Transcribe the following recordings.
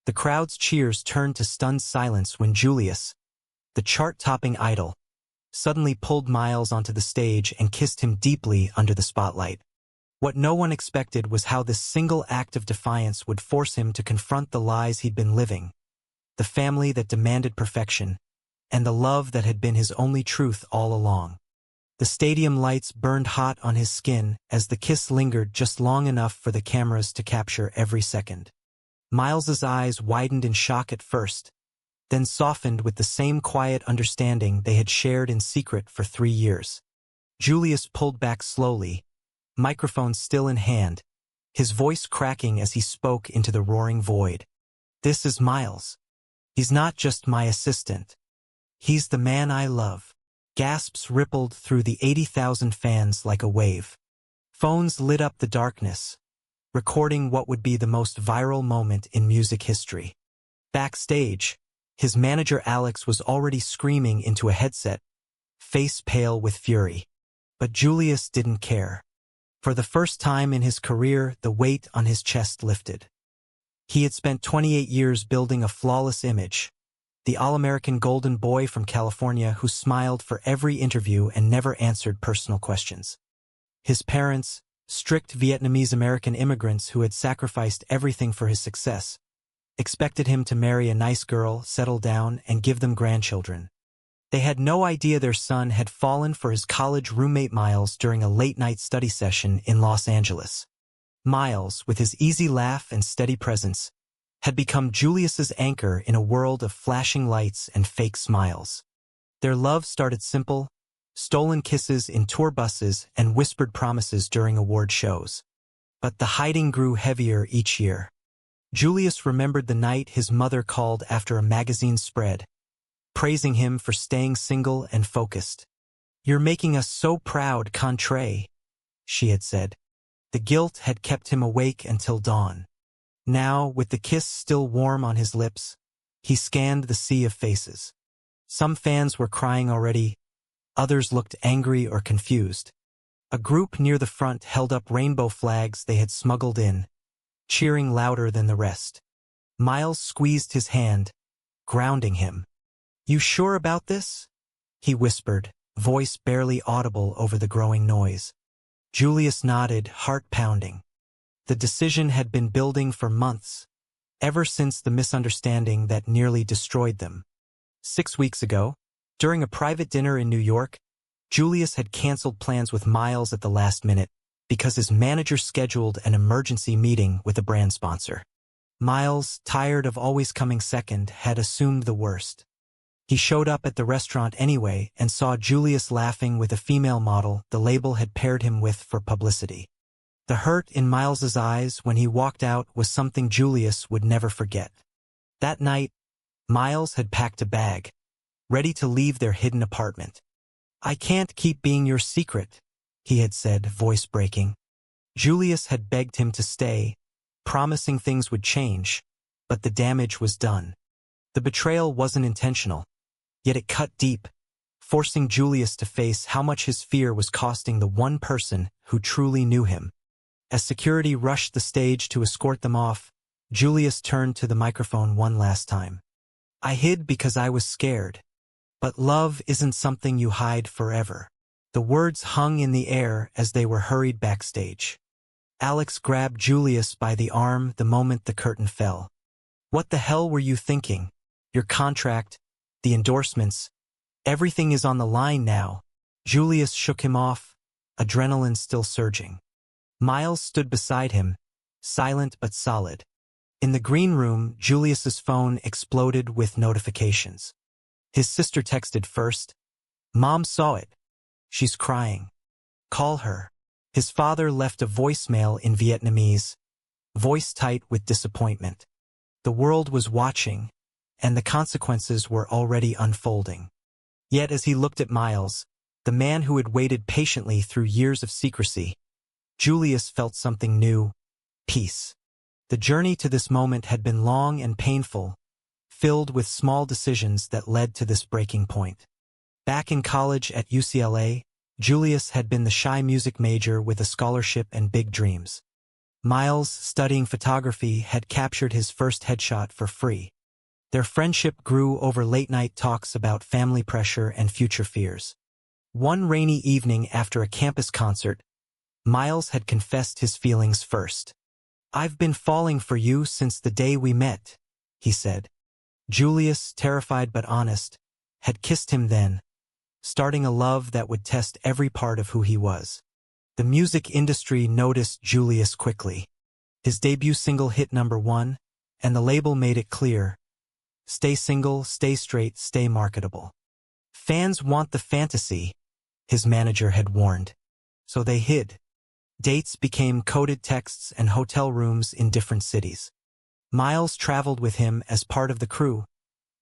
The crowd's cheers turned to stunned silence when Julius, the chart-topping idol, suddenly pulled Miles onto the stage and kissed him deeply under the spotlight. What no one expected was how this single act of defiance would force him to confront the lies he'd been living, the family that demanded perfection, and the love that had been his only truth all along. The stadium lights burned hot on his skin as the kiss lingered just long enough for the cameras to capture every second. Miles's eyes widened in shock at first, then softened with the same quiet understanding they had shared in secret for 3 years. Julius pulled back slowly, microphone still in hand, his voice cracking as he spoke into the roaring void. "This is Miles. He's not just my assistant. He's the man I love." Gasps rippled through the 80,000 fans like a wave. Phones lit up the darkness, recording what would be the most viral moment in music history. Backstage, his manager Alex was already screaming into a headset, face pale with fury. But Julius didn't care. For the first time in his career, the weight on his chest lifted. He had spent 28 years building a flawless image, the all-American golden boy from California who smiled for every interview and never answered personal questions. His parents, strict Vietnamese-American immigrants who had sacrificed everything for his success, expected him to marry a nice girl, settle down, and give them grandchildren. They had no idea their son had fallen for his college roommate Miles during a late-night study session in Los Angeles. Miles, with his easy laugh and steady presence, had become Julius's anchor in a world of flashing lights and fake smiles. Their love started simple, stolen kisses in tour buses and whispered promises during award shows. But the hiding grew heavier each year. Julius remembered the night his mother called after a magazine spread, praising him for staying single and focused. "You're making us so proud, Contre," she had said. The guilt had kept him awake until dawn. Now, with the kiss still warm on his lips, he scanned the sea of faces. Some fans were crying already, others looked angry or confused. A group near the front held up rainbow flags they had smuggled in, cheering louder than the rest. Miles squeezed his hand, grounding him. "You sure about this?" he whispered, voice barely audible over the growing noise. Julius nodded, heart pounding. The decision had been building for months, ever since the misunderstanding that nearly destroyed them. 6 weeks ago, during a private dinner in New York, Julius had canceled plans with Miles at the last minute because his manager scheduled an emergency meeting with a brand sponsor. Miles, tired of always coming second, had assumed the worst. He showed up at the restaurant anyway and saw Julius laughing with a female model the label had paired him with for publicity. The hurt in Miles's eyes when he walked out was something Julius would never forget. That night, Miles had packed a bag, ready to leave their hidden apartment. "I can't keep being your secret," he had said, voice breaking. Julius had begged him to stay, promising things would change, but the damage was done. The betrayal wasn't intentional, yet it cut deep, forcing Julius to face how much his fear was costing the one person who truly knew him. As security rushed the stage to escort them off, Julius turned to the microphone one last time. "I hid because I was scared. But love isn't something you hide forever." The words hung in the air as they were hurried backstage. Alex grabbed Julius by the arm the moment the curtain fell. "What the hell were you thinking? Your contract, the endorsements, everything is on the line now." Julius shook him off, adrenaline still surging. Miles stood beside him, silent but solid. In the green room, Julius's phone exploded with notifications. His sister texted first. "Mom saw it. She's crying. Call her." His father left a voicemail in Vietnamese, voice tight with disappointment. The world was watching, and the consequences were already unfolding. Yet as he looked at Miles, the man who had waited patiently through years of secrecy, Julius felt something new: peace. The journey to this moment had been long and painful, filled with small decisions that led to this breaking point. Back in college at UCLA, Julius had been the shy music major with a scholarship and big dreams. Miles, studying photography, had captured his first headshot for free. Their friendship grew over late-night talks about family pressure and future fears. One rainy evening after a campus concert, Miles had confessed his feelings first. "I've been falling for you since the day we met," he said. Julius, terrified but honest, had kissed him then, starting a love that would test every part of who he was. The music industry noticed Julius quickly. His debut single hit #1, and the label made it clear: stay single, stay straight, stay marketable. "Fans want the fantasy," his manager had warned. So they hid. Dates became coded texts and hotel rooms in different cities. Miles traveled with him as part of the crew,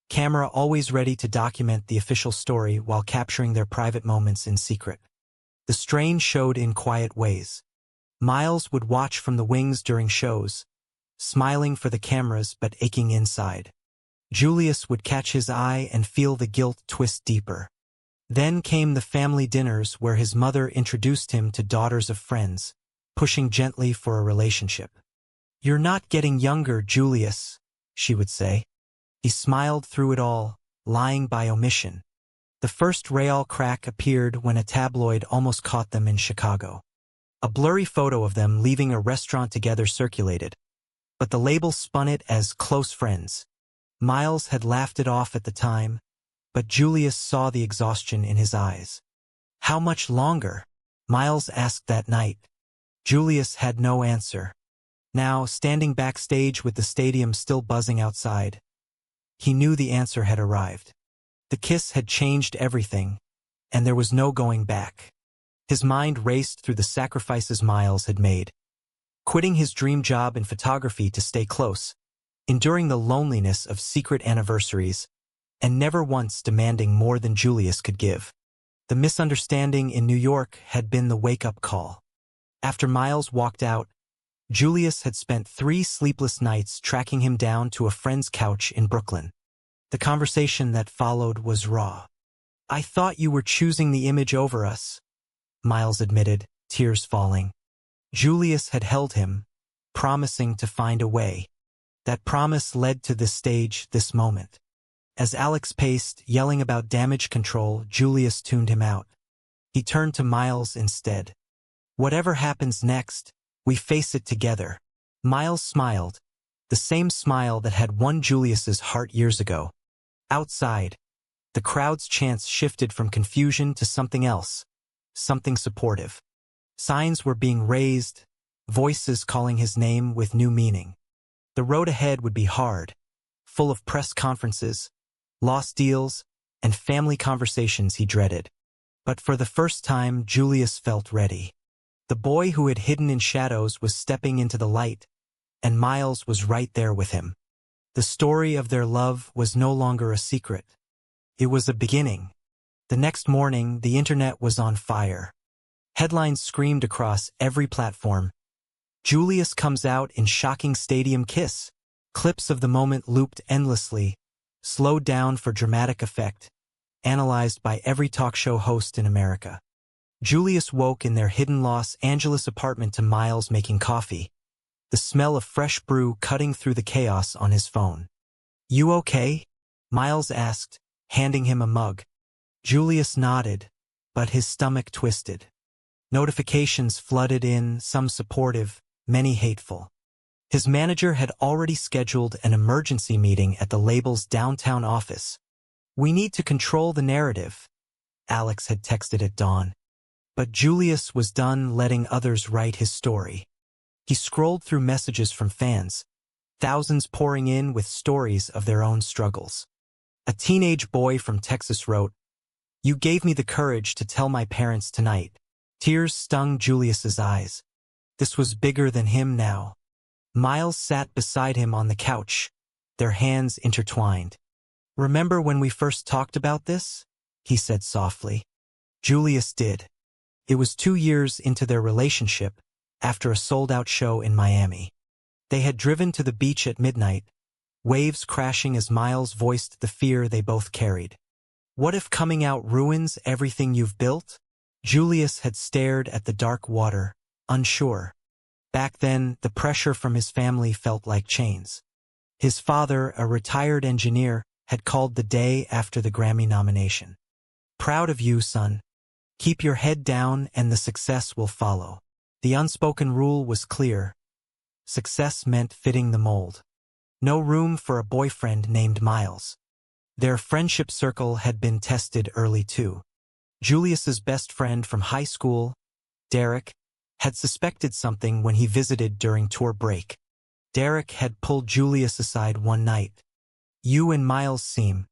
camera always ready to document the official story while capturing their private moments in secret. The strain showed in quiet ways. Miles would watch from the wings during shows, smiling for the cameras but aching inside. Julius would catch his eye and feel the guilt twist deeper. Then came the family dinners where his mother introduced him to daughters of friends, pushing gently for a relationship. "You're not getting younger, Julius," she would say. He smiled through it all, lying by omission. The first real crack appeared when a tabloid almost caught them in Chicago. A blurry photo of them leaving a restaurant together circulated, but the label spun it as close friends. Miles had laughed it off at the time, but Julius saw the exhaustion in his eyes. "How much longer?" Miles asked that night. Julius had no answer. Now, standing backstage with the stadium still buzzing outside, he knew the answer had arrived. The kiss had changed everything, and there was no going back. His mind raced through the sacrifices Miles had made. Quitting his dream job in photography to stay close, enduring the loneliness of secret anniversaries, and never once demanding more than Julius could give. The misunderstanding in New York had been the wake-up call. After Miles walked out, Julius had spent 3 sleepless nights tracking him down to a friend's couch in Brooklyn. The conversation that followed was raw. "I thought you were choosing the image over us," Miles admitted, tears falling. Julius had held him, promising to find a way. That promise led to this stage, this moment. As Alex paced, yelling about damage control, Julius tuned him out. He turned to Miles instead. "Whatever happens next, we face it together." Miles smiled, the same smile that had won Julius's heart years ago. Outside, the crowd's chants shifted from confusion to something else, something supportive. Signs were being raised, voices calling his name with new meaning. The road ahead would be hard, full of press conferences, lost deals, and family conversations he dreaded. But for the first time, Julius felt ready. The boy who had hidden in shadows was stepping into the light, and Miles was right there with him. The story of their love was no longer a secret. It was a beginning. The next morning, the internet was on fire. Headlines screamed across every platform. "Julius comes out in shocking stadium kiss." Clips of the moment looped endlessly, slowed down for dramatic effect, analyzed by every talk show host in America. Julius woke in their hidden Los Angeles apartment to Miles making coffee, the smell of fresh brew cutting through the chaos on his phone. "You okay?" Miles asked, handing him a mug. Julius nodded, but his stomach twisted. Notifications flooded in, some supportive, many hateful. His manager had already scheduled an emergency meeting at the label's downtown office. "We need to control the narrative," Alex had texted at dawn. But Julius was done letting others write his story. He scrolled through messages from fans, thousands pouring in with stories of their own struggles. A teenage boy from Texas wrote, "You gave me the courage to tell my parents tonight." Tears stung Julius's eyes. This was bigger than him now. Miles sat beside him on the couch, their hands intertwined. "Remember when we first talked about this?" he said softly. Julius did. It was 2 years into their relationship, after a sold-out show in Miami. They had driven to the beach at midnight, waves crashing as Miles voiced the fear they both carried. "What if coming out ruins everything you've built?" Julius had stared at the dark water, unsure. Back then, the pressure from his family felt like chains. His father, a retired engineer, had called the day after the Grammy nomination. "Proud of you, son. Keep your head down and the success will follow." The unspoken rule was clear. Success meant fitting the mold. No room for a boyfriend named Miles. Their friendship circle had been tested early too. Julius's best friend from high school, Derek, had suspected something when he visited during tour break. Derek had pulled Julius aside one night. "You and Miles seem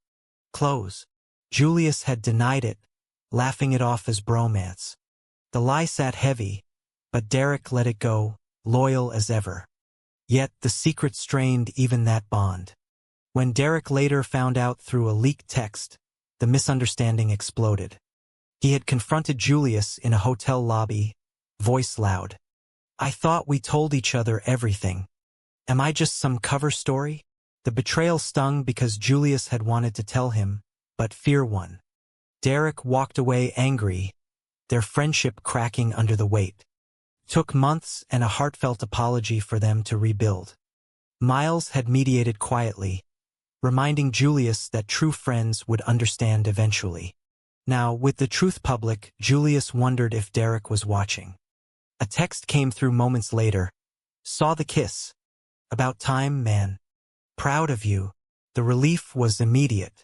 close." Julius had denied it, laughing it off as bromance. The lie sat heavy, but Derek let it go, loyal as ever. Yet the secret strained even that bond. When Derek later found out through a leaked text, the misunderstanding exploded. He had confronted Julius in a hotel lobby, voice loud. "I thought we told each other everything. Am I just some cover story?" The betrayal stung because Julius had wanted to tell him, but fear won. Derek walked away angry, their friendship cracking under the weight. Took months and a heartfelt apology for them to rebuild. Miles had mediated quietly, reminding Julius that true friends would understand eventually. Now, with the truth public, Julius wondered if Derek was watching. A text came through moments later. "Saw the kiss. About time, man. Proud of you." The relief was immediate.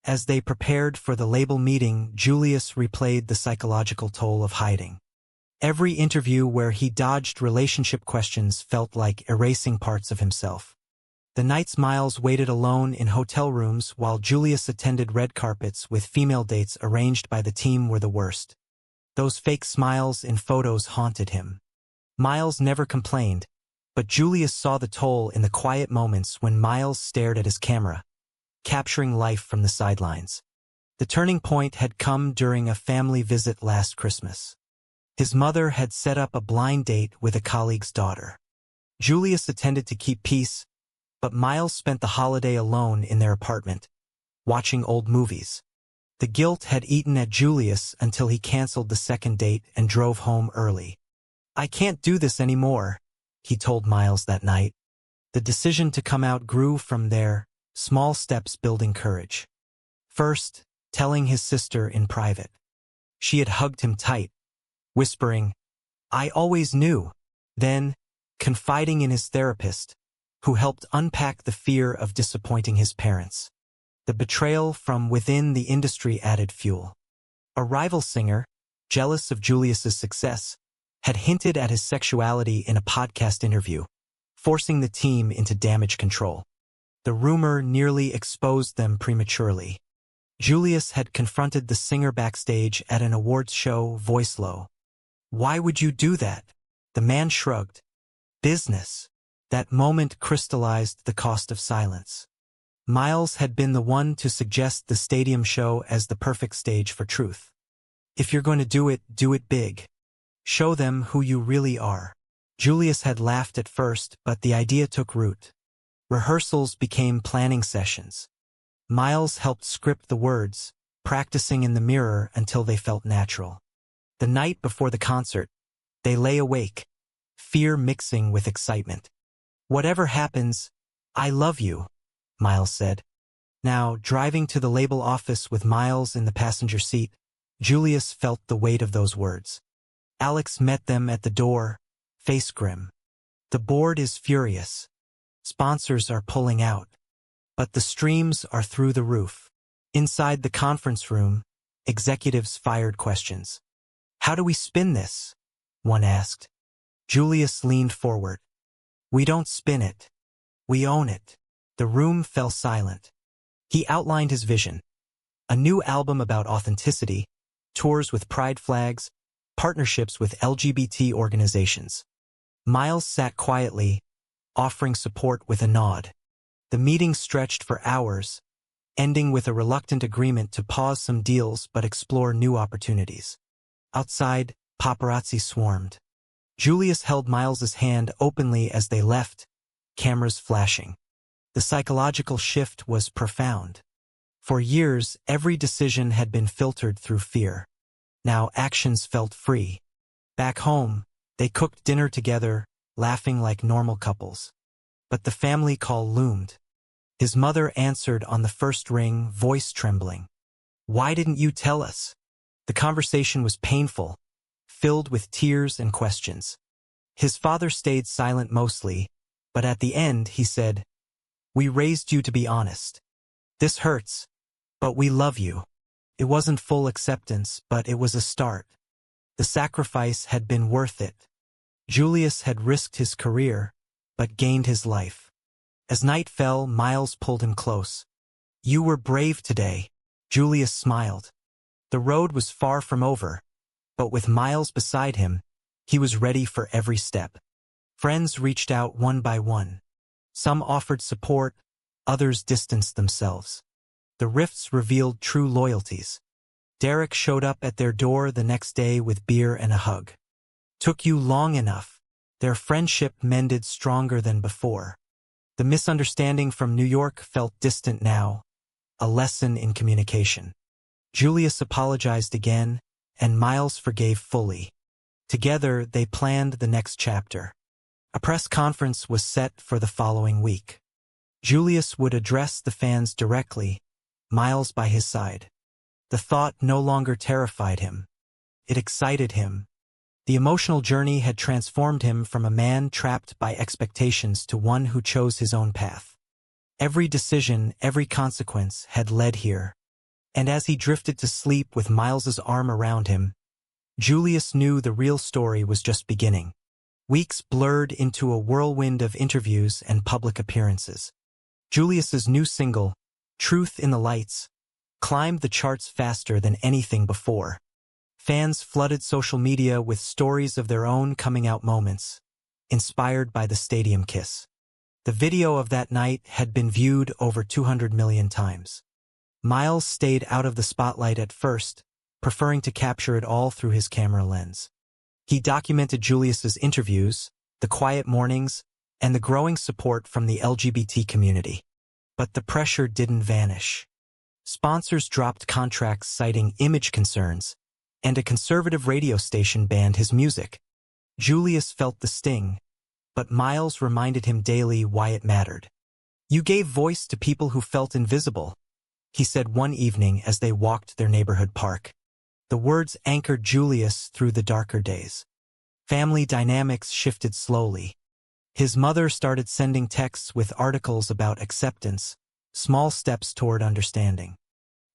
As they prepared for the label meeting, Julius replayed the psychological toll of hiding. Every interview where he dodged relationship questions felt like erasing parts of himself. The nights Miles waited alone in hotel rooms while Julius attended red carpets with female dates arranged by the team were the worst. Those fake smiles in photos haunted him. Miles never complained, but Julius saw the toll in the quiet moments when Miles stared at his camera, capturing life from the sidelines. The turning point had come during a family visit last Christmas. His mother had set up a blind date with a colleague's daughter. Julius attended to keep peace, but Miles spent the holiday alone in their apartment, watching old movies. The guilt had eaten at Julius until he canceled the second date and drove home early. "I can't do this anymore," he told Miles that night. The decision to come out grew from there, small steps building courage. First, telling his sister in private. She had hugged him tight, whispering, "I always knew." Then, confiding in his therapist, who helped unpack the fear of disappointing his parents. The betrayal from within the industry added fuel. A rival singer, jealous of Julius's success, had hinted at his sexuality in a podcast interview, forcing the team into damage control. The rumor nearly exposed them prematurely. Julius had confronted the singer backstage at an awards show, voice low. "Why would you do that?" The man shrugged. "Business." That moment crystallized the cost of silence. Miles had been the one to suggest the stadium show as the perfect stage for truth. "If you're going to do it big. Show them who you really are." Julius had laughed at first, but the idea took root. Rehearsals became planning sessions. Miles helped script the words, practicing in the mirror until they felt natural. The night before the concert, they lay awake, fear mixing with excitement. "Whatever happens, I love you," Miles said. Now, driving to the label office with Miles in the passenger seat, Julius felt the weight of those words. Alex met them at the door, face grim. "The board is furious. Sponsors are pulling out. But the streams are through the roof." Inside the conference room, executives fired questions. "How do we spin this?" one asked. Julius leaned forward. "We don't spin it. We own it." The room fell silent. He outlined his vision. A new album about authenticity, tours with pride flags, partnerships with LGBT organizations. Miles sat quietly, offering support with a nod. The meeting stretched for hours, ending with a reluctant agreement to pause some deals but explore new opportunities. Outside, paparazzi swarmed. Julius held Miles's hand openly as they left, cameras flashing. The psychological shift was profound. For years, every decision had been filtered through fear. Now actions felt free. Back home, they cooked dinner together, laughing like normal couples. But the family call loomed. His mother answered on the first ring, voice trembling. "Why didn't you tell us?" The conversation was painful, filled with tears and questions. His father stayed silent mostly, but at the end he said, "We raised you to be honest. This hurts, but we love you." It wasn't full acceptance, but it was a start. The sacrifice had been worth it. Julius had risked his career, but gained his life. As night fell, Miles pulled him close. "You were brave today." Julius smiled. The road was far from over, but with Miles beside him, he was ready for every step. Friends reached out one by one. Some offered support, others distanced themselves. The rifts revealed true loyalties. Derek showed up at their door the next day with beer and a hug. "Took you long enough." Their friendship mended stronger than before. The misunderstanding from New York felt distant now, a lesson in communication. Julius apologized again, and Miles forgave fully. Together, they planned the next chapter. A press conference was set for the following week. Julius would address the fans directly, Miles by his side. The thought no longer terrified him. It excited him. The emotional journey had transformed him from a man trapped by expectations to one who chose his own path. Every decision, every consequence had led here. And as he drifted to sleep with Miles's arm around him, Julius knew the real story was just beginning. Weeks blurred into a whirlwind of interviews and public appearances. Julius's new single, "Truth in the Lights," climbed the charts faster than anything before. Fans flooded social media with stories of their own coming-out moments, inspired by the stadium kiss. The video of that night had been viewed over 200 million times. Miles stayed out of the spotlight at first, preferring to capture it all through his camera lens. He documented Julius's interviews, the quiet mornings, and the growing support from the LGBT community. But the pressure didn't vanish. Sponsors dropped contracts citing image concerns, and a conservative radio station banned his music. Julius felt the sting, but Miles reminded him daily why it mattered. "You gave voice to people who felt invisible," he said one evening as they walked their neighborhood park. The words anchored Julius through the darker days. Family dynamics shifted slowly. His mother started sending texts with articles about acceptance, small steps toward understanding.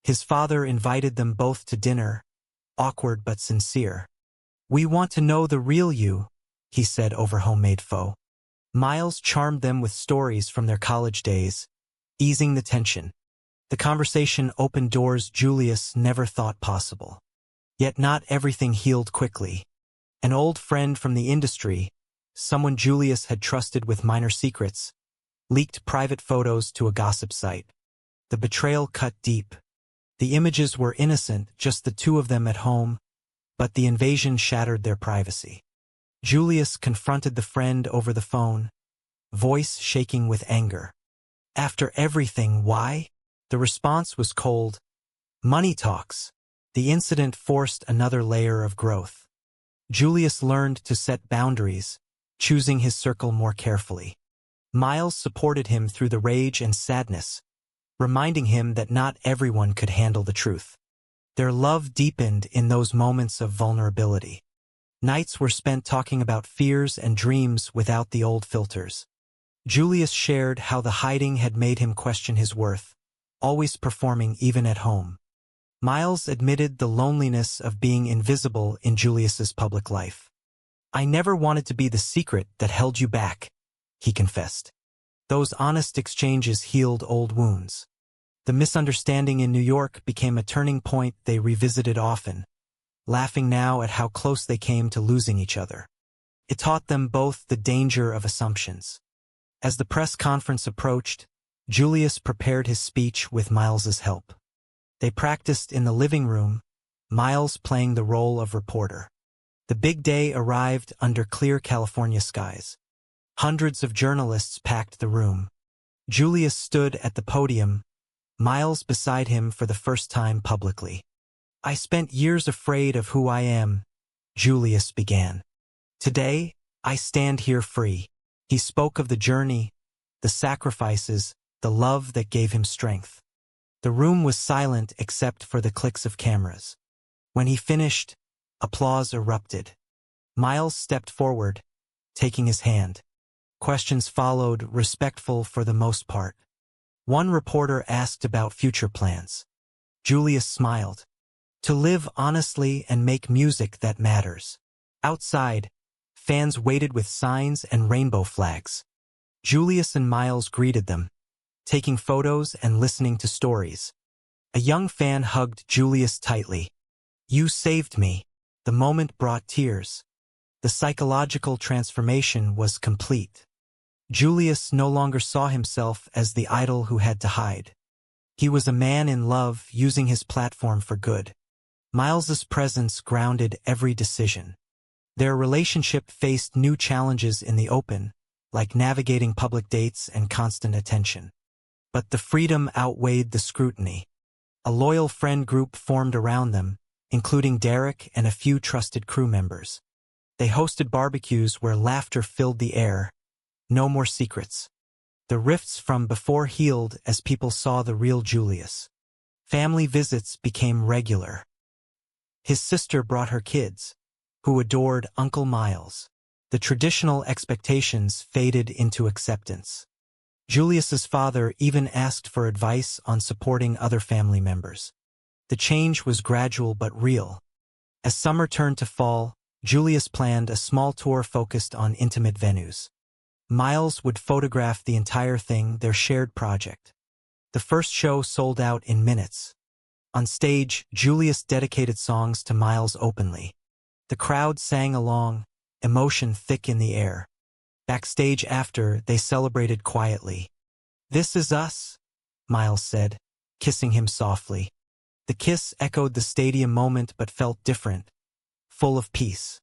His father invited them both to dinner, awkward but sincere. "We want to know the real you," he said over homemade pho. Miles charmed them with stories from their college days, easing the tension. The conversation opened doors Julius never thought possible. Yet not everything healed quickly. An old friend from the industry, someone Julius had trusted with minor secrets, leaked private photos to a gossip site. The betrayal cut deep. The images were innocent, just the two of them at home, but the invasion shattered their privacy. Julius confronted the friend over the phone, voice shaking with anger. "After everything, why?" The response was cold. "Money talks." The incident forced another layer of growth. Julius learned to set boundaries, choosing his circle more carefully. Miles supported him through the rage and sadness, reminding him that not everyone could handle the truth. Their love deepened in those moments of vulnerability. Nights were spent talking about fears and dreams without the old filters. Julius shared how the hiding had made him question his worth, always performing even at home. Miles admitted the loneliness of being invisible in Julius's public life. "I never wanted to be the secret that held you back," he confessed. Those honest exchanges healed old wounds. The misunderstanding in New York became a turning point they revisited often, laughing now at how close they came to losing each other. It taught them both the danger of assumptions. As the press conference approached, Julius prepared his speech with Miles's help. They practiced in the living room, Miles playing the role of reporter. The big day arrived under clear California skies. Hundreds of journalists packed the room. Julius stood at the podium, Miles beside him for the first time publicly. "I spent years afraid of who I am," Julius began. "Today, I stand here free. He spoke of the journey, the sacrifices, the love that gave him strength. The room was silent except for the clicks of cameras. When he finished, applause erupted. Miles stepped forward, taking his hand. Questions followed, respectful for the most part. One reporter asked about future plans. Julius smiled. To live honestly and make music that matters. Outside, fans waited with signs and rainbow flags. Julius and Miles greeted them, taking photos and listening to stories. A young fan hugged Julius tightly. You saved me. The moment brought tears. The psychological transformation was complete. Julius no longer saw himself as the idol who had to hide. He was a man in love, using his platform for good. Miles's presence grounded every decision. Their relationship faced new challenges in the open, like navigating public dates and constant attention. But the freedom outweighed the scrutiny. A loyal friend group formed around them, including Derek and a few trusted crew members. They hosted barbecues where laughter filled the air. No more secrets. The rifts from before healed as people saw the real Julius. Family visits became regular. His sister brought her kids, who adored Uncle Miles. The traditional expectations faded into acceptance. Julius's father even asked for advice on supporting other family members. The change was gradual but real. As summer turned to fall, Julius planned a small tour focused on intimate venues. Miles would photograph the entire thing, their shared project. The first show sold out in minutes. On stage, Julius dedicated songs to Miles openly. The crowd sang along, emotion thick in the air. Backstage after, they celebrated quietly. This is us, Miles said, kissing him softly. The kiss echoed the stadium moment but felt different, full of peace.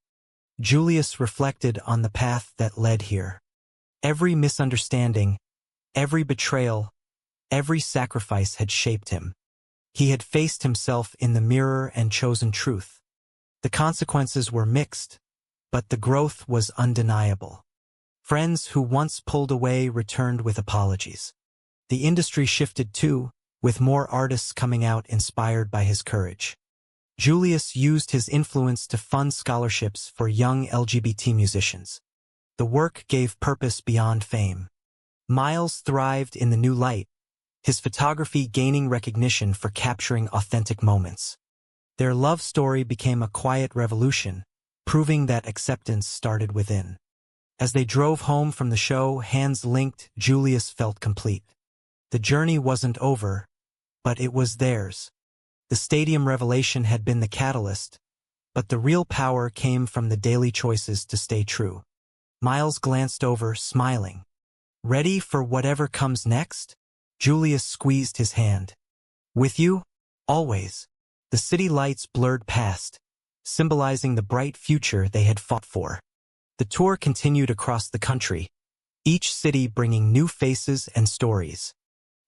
Julius reflected on the path that led here. Every misunderstanding, every betrayal, every sacrifice had shaped him. He had faced himself in the mirror and chosen truth. The consequences were mixed, but the growth was undeniable. Friends who once pulled away returned with apologies. The industry shifted too, with more artists coming out inspired by his courage. Julius used his influence to fund scholarships for young LGBT musicians. The work gave purpose beyond fame. Miles thrived in the new light, his photography gaining recognition for capturing authentic moments. Their love story became a quiet revolution, proving that acceptance started within. As they drove home from the show, hands linked, Julius felt complete. The journey wasn't over, but it was theirs. The stadium revelation had been the catalyst, but the real power came from the daily choices to stay true. Miles glanced over, smiling. Ready for whatever comes next? Julius squeezed his hand. With you? Always. The city lights blurred past, symbolizing the bright future they had fought for. The tour continued across the country, each city bringing new faces and stories.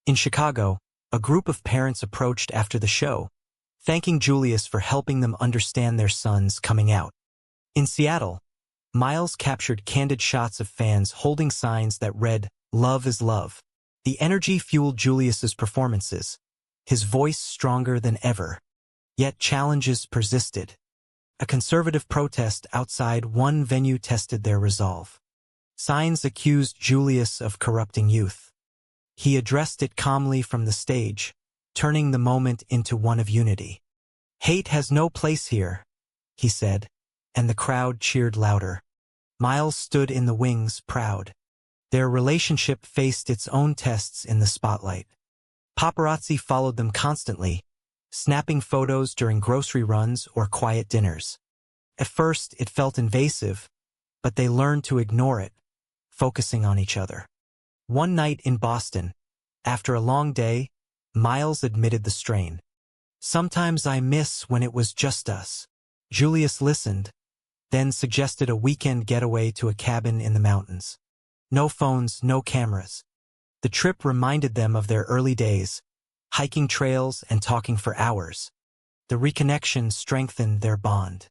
In Chicago, a group of parents approached after the show, thanking Julius for helping them understand their sons coming out. In Seattle, Miles captured candid shots of fans holding signs that read, "Love is love." The energy fueled Julius's performances, his voice stronger than ever. Yet challenges persisted. A conservative protest outside one venue tested their resolve. Signs accused Julius of corrupting youth. He addressed it calmly from the stage, turning the moment into one of unity. Hate has no place here, he said, and the crowd cheered louder. Miles stood in the wings, proud. Their relationship faced its own tests in the spotlight. Paparazzi followed them constantly, snapping photos during grocery runs or quiet dinners. At first, it felt invasive, but they learned to ignore it, focusing on each other. One night in Boston, after a long day, Miles admitted the strain. Sometimes I miss when it was just us. Julius listened, then suggested a weekend getaway to a cabin in the mountains. No phones, no cameras. The trip reminded them of their early days, hiking trails and talking for hours. The reconnection strengthened their bond.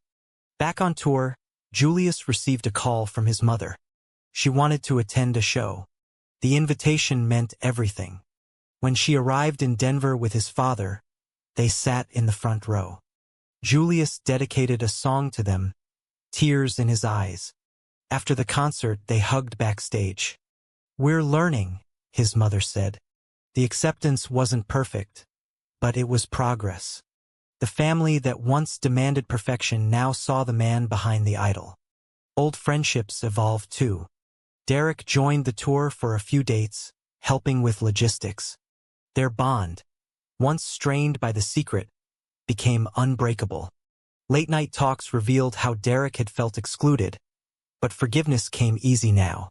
Back on tour, Julius received a call from his mother. She wanted to attend a show. The invitation meant everything. When she arrived in Denver with his father, they sat in the front row. Julius dedicated a song to them, tears in his eyes. After the concert, they hugged backstage. "We're learning," his mother said. The acceptance wasn't perfect, but it was progress. The family that once demanded perfection now saw the man behind the idol. Old friendships evolved too. Derek joined the tour for a few dates, helping with logistics. Their bond, once strained by the secret, became unbreakable. Late-night talks revealed how Derek had felt excluded, but forgiveness came easy now.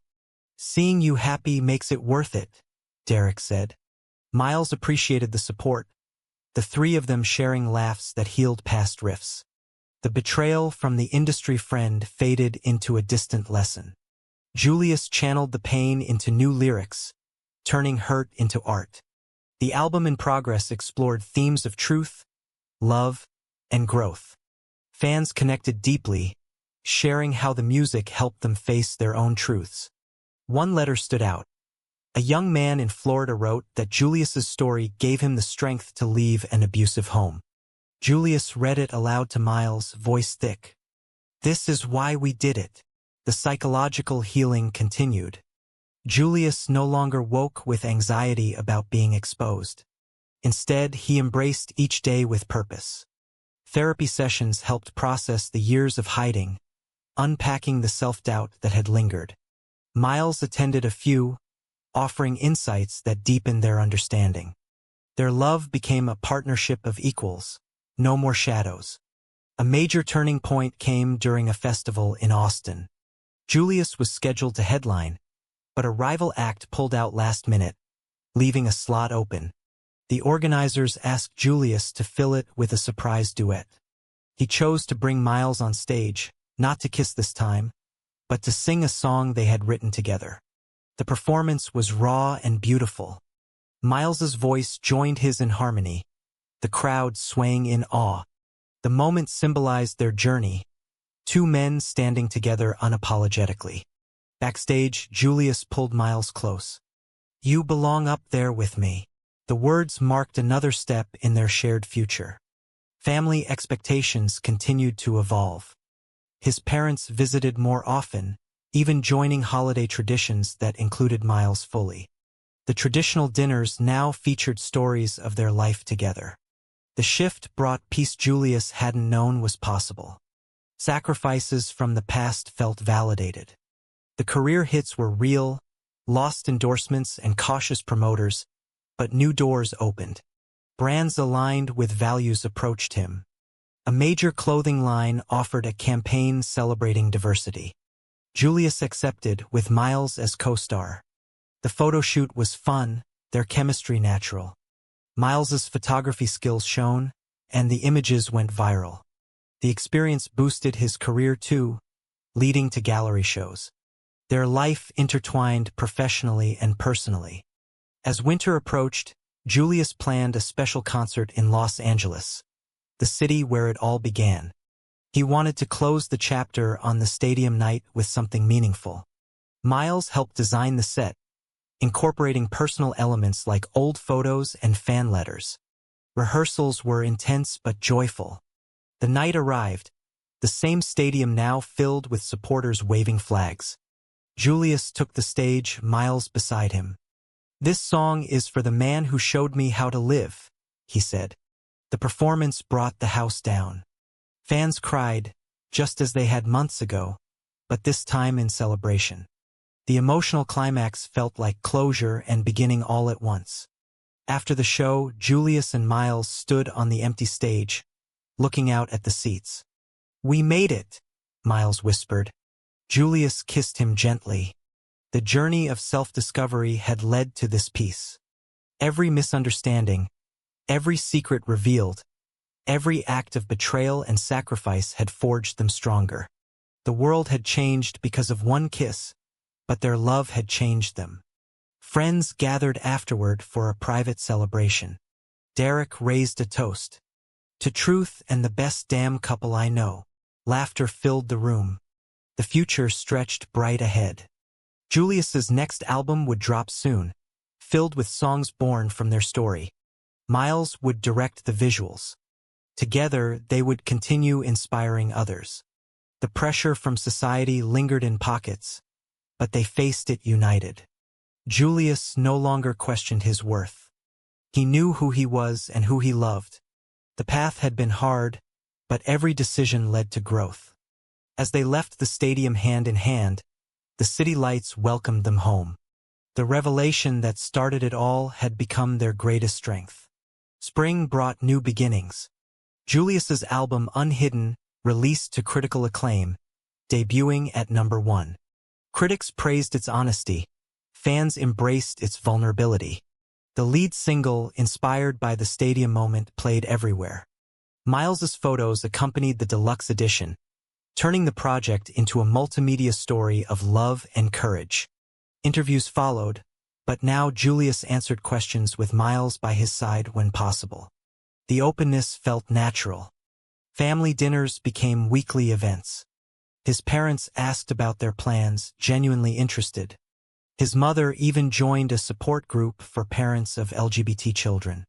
"Seeing you happy makes it worth it," Derek said. Miles appreciated the support, the three of them sharing laughs that healed past rifts. The betrayal from the industry friend faded into a distant lesson. Julius channeled the pain into new lyrics, turning hurt into art. The album in progress explored themes of truth, love, and growth. Fans connected deeply, sharing how the music helped them face their own truths. One letter stood out. A young man in Florida wrote that Julius's story gave him the strength to leave an abusive home. Julius read it aloud to Miles, voice thick. "This is why we did it." The psychological healing continued. Julius no longer woke with anxiety about being exposed. Instead, he embraced each day with purpose. Therapy sessions helped process the years of hiding, unpacking the self-doubt that had lingered. Miles attended a few, offering insights that deepened their understanding. Their love became a partnership of equals, no more shadows. A major turning point came during a festival in Austin. Julius was scheduled to headline, but a rival act pulled out last minute, leaving a slot open. The organizers asked Julius to fill it with a surprise duet. He chose to bring Miles on stage, not to kiss this time, but to sing a song they had written together. The performance was raw and beautiful. Miles's voice joined his in harmony, the crowd swaying in awe. The moment symbolized their journey, two men standing together unapologetically. Backstage, Julius pulled Miles close. "You belong up there with me." The words marked another step in their shared future. Family expectations continued to evolve. His parents visited more often, even joining holiday traditions that included Miles fully. The traditional dinners now featured stories of their life together. The shift brought peace Julius hadn't known was possible. Sacrifices from the past felt validated. The career hits were real, lost endorsements and cautious promoters, but new doors opened. Brands aligned with values approached him. A major clothing line offered a campaign celebrating diversity. Julius accepted, with Miles as co-star. The photo shoot was fun, their chemistry natural. Miles's photography skills shone, and the images went viral. The experience boosted his career too, leading to gallery shows. Their life intertwined professionally and personally. As winter approached, Julius planned a special concert in Los Angeles, the city where it all began. He wanted to close the chapter on the stadium night with something meaningful. Miles helped design the set, incorporating personal elements like old photos and fan letters. Rehearsals were intense but joyful. The night arrived, the same stadium now filled with supporters waving flags. Julius took the stage, Miles beside him. "This song is for the man who showed me how to live," he said. The performance brought the house down. Fans cried, just as they had months ago, but this time in celebration. The emotional climax felt like closure and beginning all at once. After the show, Julius and Miles stood on the empty stage, looking out at the seats. "We made it," Miles whispered. Julius kissed him gently. The journey of self-discovery had led to this peace. Every misunderstanding, every secret revealed, every act of betrayal and sacrifice had forged them stronger. The world had changed because of one kiss, but their love had changed them. Friends gathered afterward for a private celebration. Derek raised a toast. "To truth and the best damn couple I know." Laughter filled the room. The future stretched bright ahead. Julius's next album would drop soon, filled with songs born from their story. Miles would direct the visuals. Together, they would continue inspiring others. The pressure from society lingered in pockets, but they faced it united. Julius no longer questioned his worth. He knew who he was and who he loved. The path had been hard, but every decision led to growth. As they left the stadium hand in hand, the city lights welcomed them home. The revelation that started it all had become their greatest strength. Spring brought new beginnings. Julius's album Unhidden released to critical acclaim, debuting at #1. Critics praised its honesty. Fans embraced its vulnerability. The lead single, inspired by the stadium moment, played everywhere. Miles's photos accompanied the deluxe edition, turning the project into a multimedia story of love and courage. Interviews followed, but now Julius answered questions with Miles by his side when possible. The openness felt natural. Family dinners became weekly events. His parents asked about their plans, genuinely interested. His mother even joined a support group for parents of LGBT children.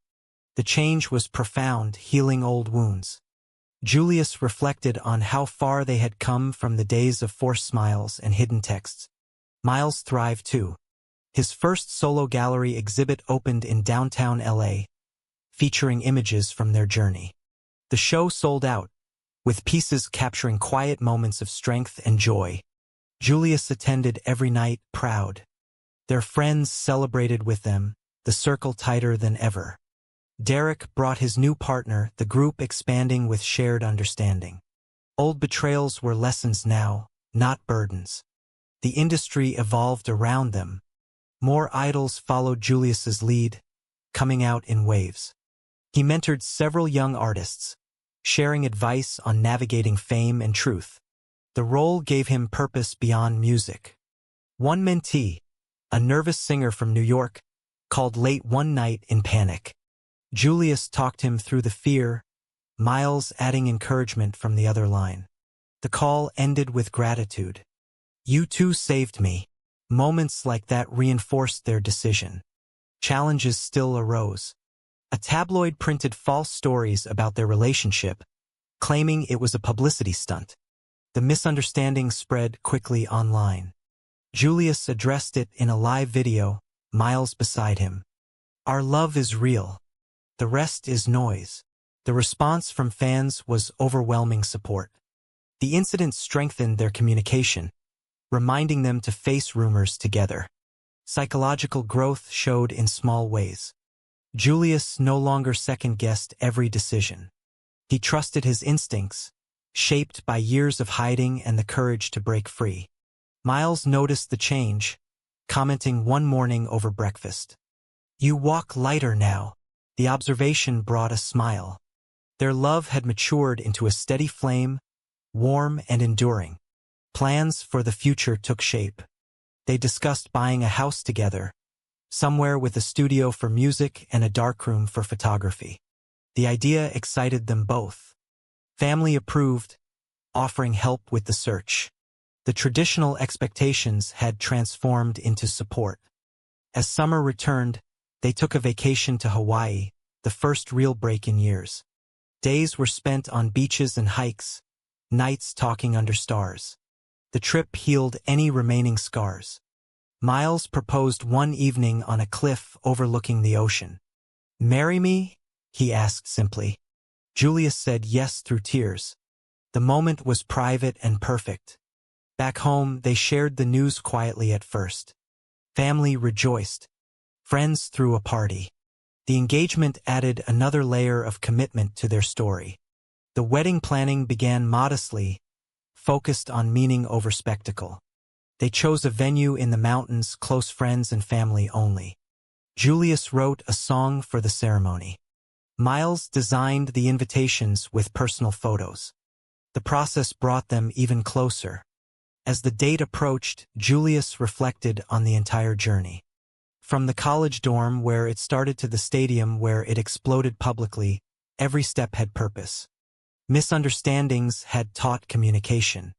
The change was profound, healing old wounds. Julius reflected on how far they had come from the days of forced smiles and hidden texts. Miles thrived too. His first solo gallery exhibit opened in downtown LA, featuring images from their journey. The show sold out, with pieces capturing quiet moments of strength and joy. Julius attended every night, proud. Their friends celebrated with them, the circle tighter than ever. Derek brought his new partner, the group expanding with shared understanding. Old betrayals were lessons now, not burdens. The industry evolved around them. More idols followed Julius's lead, coming out in waves. He mentored several young artists, sharing advice on navigating fame and truth. The role gave him purpose beyond music. One mentee, a nervous singer from New York, called late one night in panic. Julius talked him through the fear, Miles adding encouragement from the other line. The call ended with gratitude. "You too saved me." Moments like that reinforced their decision. Challenges still arose. A tabloid printed false stories about their relationship, claiming it was a publicity stunt. The misunderstanding spread quickly online. Julius addressed it in a live video, Miles beside him. "Our love is real. The rest is noise." The response from fans was overwhelming support. The incident strengthened their communication, reminding them to face rumors together. Psychological growth showed in small ways. Julius no longer second-guessed every decision. He trusted his instincts, shaped by years of hiding and the courage to break free. Miles noticed the change, commenting one morning over breakfast. "You walk lighter now." The observation brought a smile. Their love had matured into a steady flame, warm and enduring. Plans for the future took shape. They discussed buying a house together, somewhere with a studio for music and a darkroom for photography. The idea excited them both. Family approved, offering help with the search. The traditional expectations had transformed into support. As summer returned, they took a vacation to Hawaii, the first real break in years. Days were spent on beaches and hikes, nights talking under stars. The trip healed any remaining scars. Miles proposed one evening on a cliff overlooking the ocean. "Marry me?" he asked simply. Julius said yes through tears. The moment was private and perfect. Back home, they shared the news quietly at first. Family rejoiced. Friends threw a party. The engagement added another layer of commitment to their story. The wedding planning began modestly, focused on meaning over spectacle. They chose a venue in the mountains, close friends and family only. Julius wrote a song for the ceremony. Miles designed the invitations with personal photos. The process brought them even closer. As the date approached, Julius reflected on the entire journey. From the college dorm where it started to the stadium where it exploded publicly, every step had purpose. Misunderstandings had taught communication.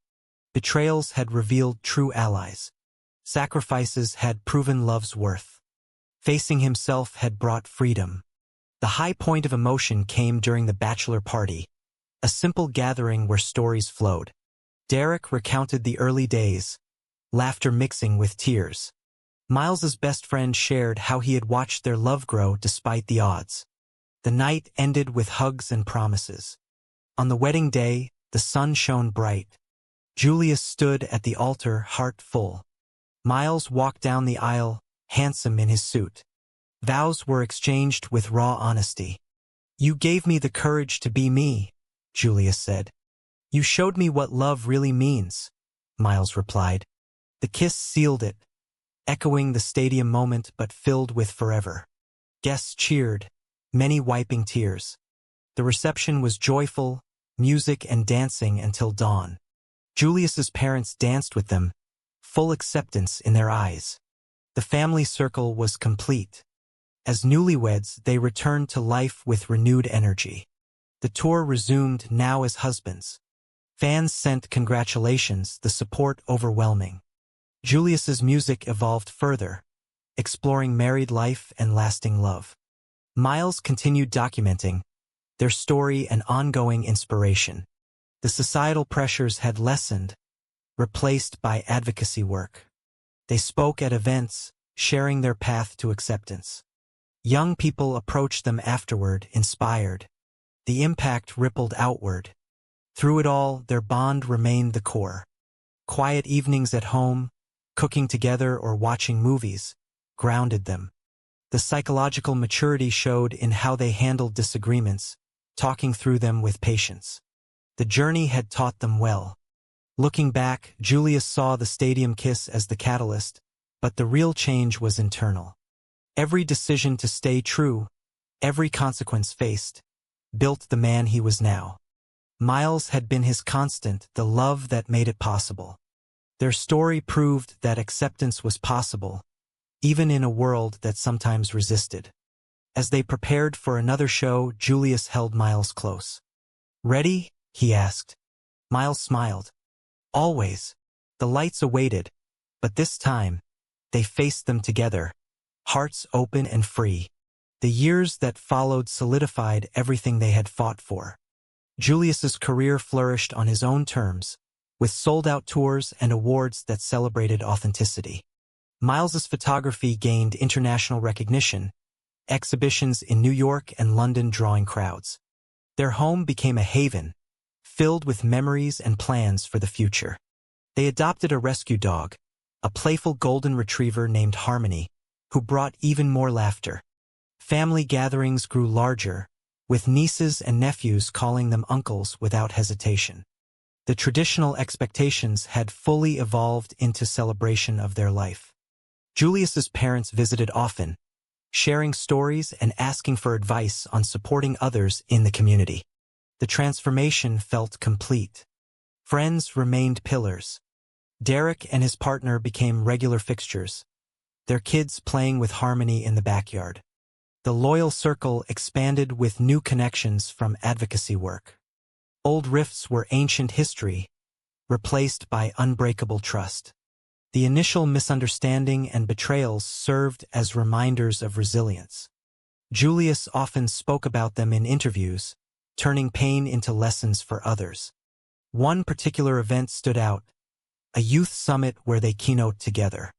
Betrayals had revealed true allies. Sacrifices had proven love's worth. Facing himself had brought freedom. The high point of emotion came during the bachelor party, a simple gathering where stories flowed. Derek recounted the early days, laughter mixing with tears. Miles's best friend shared how he had watched their love grow despite the odds. The night ended with hugs and promises. On the wedding day, the sun shone bright. Julius stood at the altar, heart full. Miles walked down the aisle, handsome in his suit. Vows were exchanged with raw honesty. "You gave me the courage to be me," Julius said. "You showed me what love really means," Miles replied. The kiss sealed it, echoing the stadium moment but filled with forever. Guests cheered, many wiping tears. The reception was joyful, music and dancing until dawn. Julius's parents danced with them, full acceptance in their eyes. The family circle was complete. As newlyweds, they returned to life with renewed energy. The tour resumed now as husbands. Fans sent congratulations, the support overwhelming. Julius's music evolved further, exploring married life and lasting love. Miles continued documenting their story and ongoing inspiration. The societal pressures had lessened, replaced by advocacy work. They spoke at events, sharing their path to acceptance. Young people approached them afterward, inspired. The impact rippled outward. Through it all, their bond remained the core. Quiet evenings at home, cooking together or watching movies, grounded them. The psychological maturity showed in how they handled disagreements, talking through them with patience. The journey had taught them well. Looking back, Julius saw the stadium kiss as the catalyst, but the real change was internal. Every decision to stay true, every consequence faced, built the man he was now. Miles had been his constant, the love that made it possible. Their story proved that acceptance was possible, even in a world that sometimes resisted. As they prepared for another show, Julius held Miles close. "Ready?" he asked. Miles smiled. "Always." The lights awaited, but this time, they faced them together, hearts open and free. The years that followed solidified everything they had fought for. Julius's career flourished on his own terms, with sold-out tours and awards that celebrated authenticity. Miles's photography gained international recognition, exhibitions in New York and London drawing crowds. Their home became a haven, filled with memories and plans for the future. They adopted a rescue dog, a playful golden retriever named Harmony, who brought even more laughter. Family gatherings grew larger, with nieces and nephews calling them uncles without hesitation. The traditional expectations had fully evolved into celebration of their life. Julius's parents visited often, sharing stories and asking for advice on supporting others in the community. The transformation felt complete. Friends remained pillars. Derek and his partner became regular fixtures, their kids playing with Harmony in the backyard. The loyal circle expanded with new connections from advocacy work. Old rifts were ancient history, replaced by unbreakable trust. The initial misunderstanding and betrayals served as reminders of resilience. Julius often spoke about them in interviews, turning pain into lessons for others. One particular event stood out, a youth summit where they keynote together.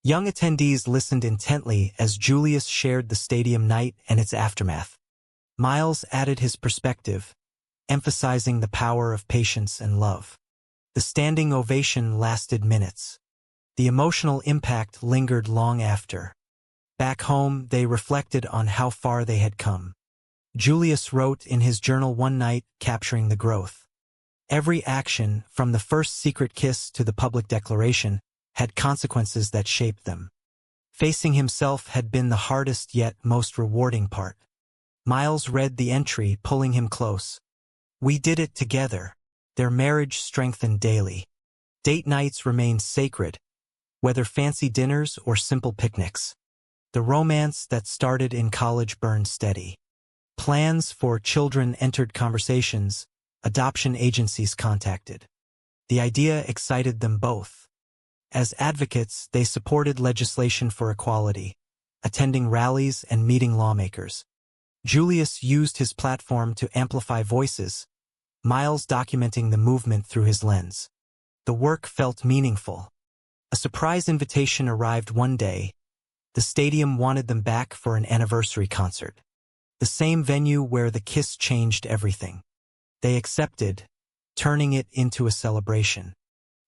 Young attendees listened intently as Julius shared the stadium night and its aftermath. Miles added his perspective, emphasizing the power of patience and love. The standing ovation lasted minutes. The emotional impact lingered long after. Back home, they reflected on how far they had come. Julius wrote in his journal one night, capturing the growth. Every action, from the first secret kiss to the public declaration, had consequences that shaped them. Facing himself had been the hardest yet most rewarding part. Miles read the entry, pulling him close. "We did it together." Their marriage strengthened daily. Date nights remained sacred, whether fancy dinners or simple picnics. The romance that started in college burned steady. Plans for children entered conversations, adoption agencies contacted. The idea excited them both. As advocates, they supported legislation for equality, attending rallies and meeting lawmakers. Julius used his platform to amplify voices, Miles documenting the movement through his lens. The work felt meaningful. A surprise invitation arrived one day. The stadium wanted them back for an anniversary concert. The same venue where the kiss changed everything. They accepted, turning it into a celebration.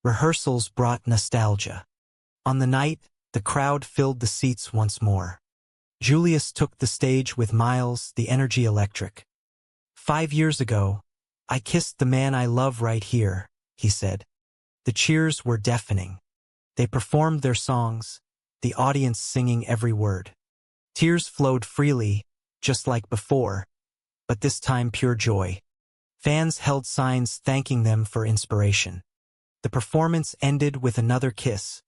Rehearsals brought nostalgia. On the night, the crowd filled the seats once more. Julius took the stage with Miles, the energy electric. 5 years ago, I kissed the man I love right here, he said. The cheers were deafening. They performed their songs, the audience singing every word. Tears flowed freely, just like before, but this time pure joy. Fans held signs thanking them for inspiration. The performance ended with another kiss,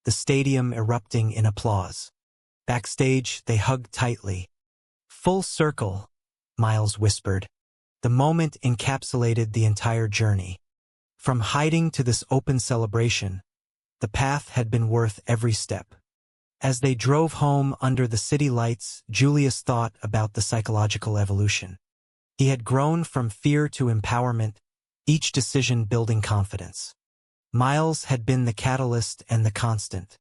the stadium erupting in applause. Backstage, they hugged tightly. Full circle, Miles whispered. The moment encapsulated the entire journey. From hiding to this open celebration, the path had been worth every step. As they drove home under the city lights, Julius thought about the psychological evolution. He had grown from fear to empowerment, each decision building confidence. Miles had been the catalyst and the constant.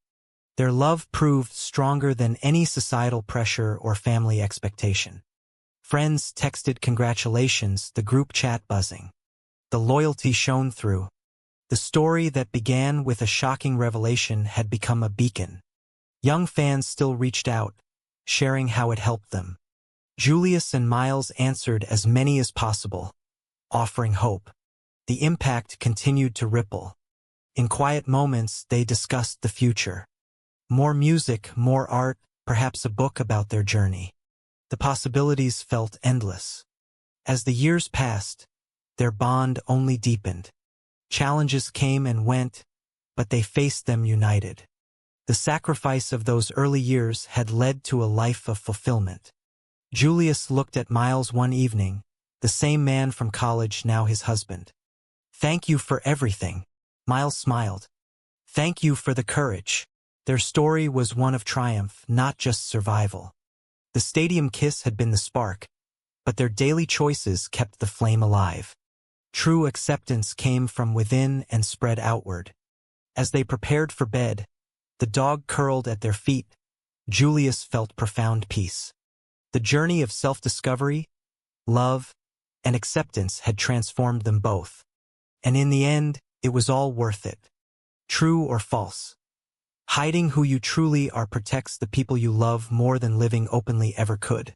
Their love proved stronger than any societal pressure or family expectation. Friends texted congratulations, the group chat buzzing. The loyalty shone through. The story that began with a shocking revelation had become a beacon. Young fans still reached out, sharing how it helped them. Julius and Miles answered as many as possible, offering hope. The impact continued to ripple. In quiet moments, they discussed the future. More music, more art, perhaps a book about their journey. The possibilities felt endless. As the years passed, their bond only deepened. Challenges came and went, but they faced them united. The sacrifice of those early years had led to a life of fulfillment. Julius looked at Miles one evening, the same man from college, now his husband. "Thank you for everything," Miles smiled. "Thank you for the courage." Their story was one of triumph, not just survival. The stadium kiss had been the spark, but their daily choices kept the flame alive. True acceptance came from within and spread outward. As they prepared for bed, the dog curled at their feet. Julius felt profound peace. The journey of self-discovery, love, and acceptance had transformed them both. And in the end, it was all worth it. True or false? Hiding who you truly are protects the people you love more than living openly ever could.